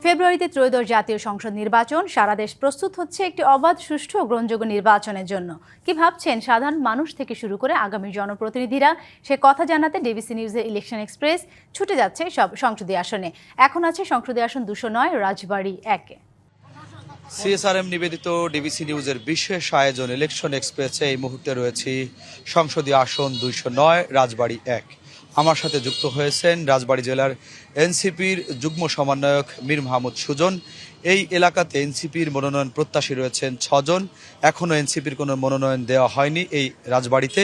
ফেব্রুয়ারিতে ত্রয়োদশ জাতীয় সংসদ নির্বাচন। সারা দেশ প্রস্তুত হচ্ছে একটি অবাধ, সুষ্ঠু ও গ্রহণযোগ্য নির্বাচনের জন্য। কি ভাবছেন সাধারণ মানুষ থেকে শুরু করে আগামী জনপ্রতিনিধিরা, সে কথা জানাতে ডিবিসি নিউজের ইলেকশন এক্সপ্রেস ছুটে যাচ্ছে সব সংসদীয় আসনে। এখন আছে সংসদীয় আসন 209 রাজবাড়ী 1-এ। সিএসআরএম নিবেদিত ডিবিসি নিউজের বিশেষ আয়োজন ইলেকশন এক্সপ্রেসে এই মুহূর্তে রয়েছি সংসদীয় আসন 209 রাজবাড়ী 1। আমার সাথে যুক্ত হয়েছেন রাজবাড়ী জেলার এনসিপির যুগ্ম সমন্বয়ক মীর মাহমুদ সুজন। এই এলাকাতে এনসিপির মনোনয়ন প্রত্যাশী রয়েছেন 6 জন। এখনও এনসিপির কোনো মনোনয়ন দেওয়া হয়নি এই রাজবাড়ীতে।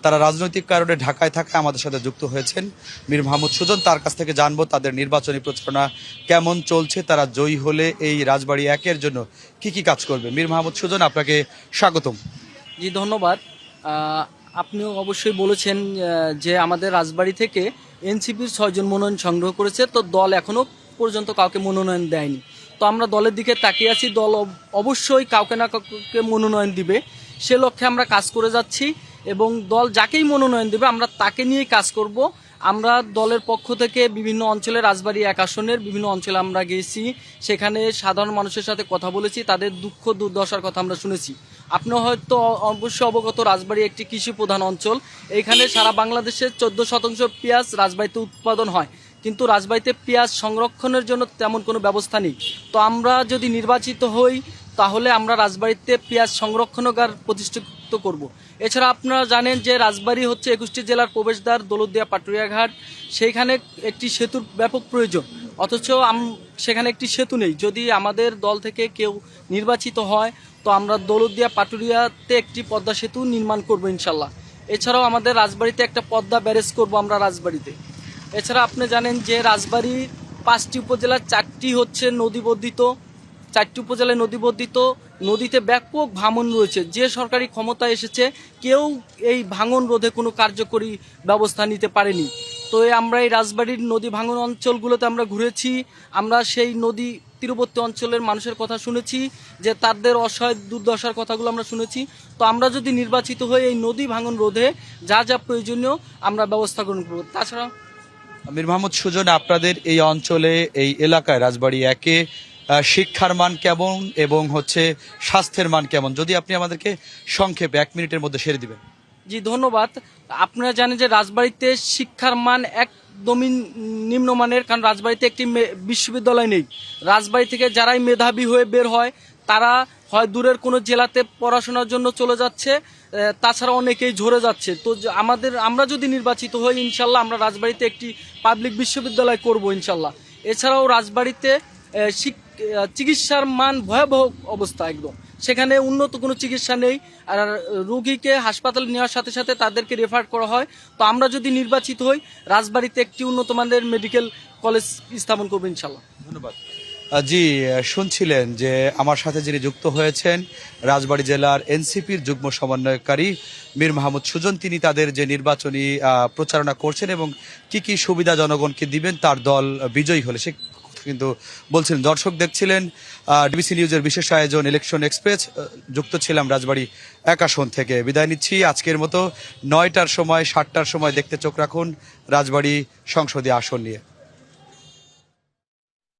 তারা রাজনৈতিক কারণে ঢাকায় থাকায় আমাদের সাথে যুক্ত হয়েছেন মীর মাহমুদ সুজন। তার কাছ থেকে জানবো তাদের নির্বাচনী প্রচারণা কেমন চলছে, তারা জয়ী হলে এই রাজবাড়ী 1-এর জন্য কি কি কাজ করবে। মীর মাহমুদ সুজন, আপনাকে স্বাগতম। জি ধন্যবাদ। আপনিও অবশ্যই বলেছেন যে আমাদের রাজবাড়ী থেকে এনসিপির 6 জন মনোনয়ন সংগ্রহ করেছে, তো দল এখনও পর্যন্ত কাউকে মনোনয়ন দেয়নি। তো আমরা দলের দিকে তাকিয়ে আছি, দল অবশ্যই কাউকে না কাউকে মনোনয়ন দিবে, সে লক্ষ্যে আমরা কাজ করে যাচ্ছি এবং দল যাকেই মনোনয়ন দেবে আমরা তাকে নিয়েই কাজ করব। আমরা দলের পক্ষ থেকে বিভিন্ন অঞ্চলে রাজবাড়ী 1 আসনের বিভিন্ন অঞ্চলে আমরা গিয়েছি, সেখানে সাধারণ মানুষের সাথে কথা বলেছি, তাদের দুঃখ দুর্দশার কথা আমরা শুনেছি। আপনি হয়তো অবশ্যই অবগত, রাজবাড়ী একটি কৃষি প্রধান অঞ্চল। এইখানে সারা বাংলাদেশের 14% পেঁয়াজ রাজবাড়ীতে উৎপাদন হয়, কিন্তু রাজবাড়ীতে পেঁয়াজ সংরক্ষণের জন্য তেমন কোনো ব্যবস্থা নেই। তো আমরা যদি নির্বাচিত হই তাহলে আমরা রাজবাড়ীতে পেঁয়াজ সংরক্ষণাগার প্রতিষ্ঠিত করব। এছাড়া আপনারা জানেন যে রাজবাড়ী হচ্ছে 21টি জেলার প্রবেশদ্বার, দৌলতদিয়া পাটুরিয়া ঘাট, সেইখানে একটি সেতুর ব্যাপক প্রয়োজন, অথচ সেখানে একটি সেতু নেই। যদি আমাদের দল থেকে কেউ নির্বাচিত হয় তো আমরা দৌলতদিয়া পাটুরিয়াতে একটি পদ্মা সেতু নির্মাণ করব ইনশাল্লাহ। এছাড়াও আমাদের রাজবাড়ীতে একটা পদ্মা ব্যারেজ করব আমরা রাজবাড়ীতে। এছাড়া আপনি জানেন যে রাজবাড়ী 5টি উপজেলার 4টি হচ্ছে নদীবর্ধিত, 4টি উপজেলায় নদীবর্ধিত, নদীতে ব্যাপক ভাঙন রয়েছে। যে সরকারি ক্ষমতায় এসেছে কেউ এই ভাঙন রোধে কোনো কার্যকরী ব্যবস্থা নিতে পারেনি। তো আমরা এই রাজবাড়ির নদী ভাঙন অঞ্চলগুলোতে আমরা ঘুরেছি, আমরা সেই নদী তীরবর্তী অঞ্চলের মানুষের কথা শুনেছি, যে তাদের অসহায় দুর্দশার কথাগুলো আমরা শুনেছি। তো আমরা যদি নির্বাচিত হই এই নদী ভাঙন রোধে যা যা প্রয়োজনীয় আমরা ব্যবস্থা গ্রহণ করব। তাছাড়া মীর মাহমুদ সুজন, আপনাদের এই অঞ্চলে এই এলাকায় রাজবাড়ী 1-এ শিক্ষার মান কেমন এবং হচ্ছে স্বাস্থ্যের মান কেমন, যদি আপনি আমাদেরকে সংক্ষেপে 1 মিনিটের মধ্যে সেরে দিবেন। জি ধন্যবাদ। আপনারা জানেন যে রাজবাড়ীতে শিক্ষার মান একদমই নিম্নমানের, কারণ রাজবাড়ীতে একটি বিশ্ববিদ্যালয় নেই। রাজবাড়ী থেকে যারাই মেধাবী হয়ে বের হয় তারা হয় দূরের কোনো জেলাতে পড়াশোনার জন্য চলে যাচ্ছে, তাছাড়া অনেকেই ঝরে যাচ্ছে। তো আমরা যদি নির্বাচিত হই ইনশাল্লাহ আমরা রাজবাড়ীতে একটি পাবলিক বিশ্ববিদ্যালয় করব ইনশাল্লাহ। এছাড়াও রাজবাড়ীতে চিকিৎসার মান ভয়াবহ অবস্থা একদম, সেখানে উন্নত কোনো চিকিৎসা নেই, আর রোগীকে হাসপাতালে নেওয়ার সাথে সাথে তাদেরকে রেফার করা হয়। তো আমরা যদি নির্বাচিত হই রাজবাড়ীতে একটি উন্নত মানের মেডিকেল কলেজ স্থাপন করবো ইনশাল্লাহ। ধন্যবাদ। জি, শুনছিলেন যে আমার সাথে যিনি যুক্ত হয়েছেন রাজবাড়ী জেলার এনসিপির যুগ্ম সমন্বয়কারী মীর মাহমুদ সুজন। তিনি তাদের যে নির্বাচনী প্রচারণা করছেন এবং কি কি সুবিধা জনগণকে দিবেন তার দল বিজয়ী হলে, সে কিন্তু বলছিলেন। দর্শক দেখছিলেন ডিবিসি নিউজের বিশেষ আয়োজন ইলেকশন এক্সপ্রেস। যুক্ত ছিলাম রাজবাড়ী 1 আসন থেকে। বিদায় নিচ্ছি আজকের মতো। 9টার সময় 7টার সময় দেখতে চোখ রাখুন রাজবাড়ী সংসদীয় আসন নিয়ে।